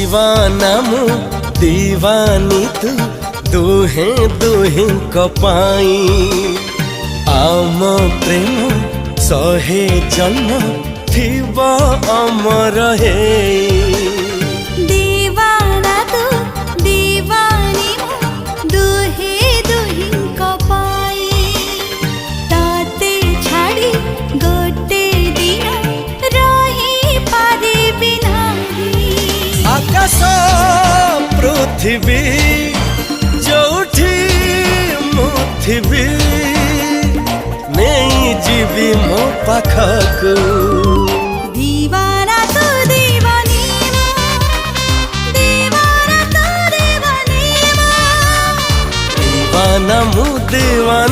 दीवाना मु दीवानी तू दुहे दुहि कपाई आम प्रेम सहे जन्म थिबा अमर हे दीवाना तू दीवानी दुहे दुहि कपाई ताते छाड़ी गोटे दिन रही पारिबि नाही आकाश पृथ्वी जोठी मुथिबी नहीं जीवी मो पाखकू दीवाना तू दीवानी दीवाना तू दीवानी दीवाना मु दीवानी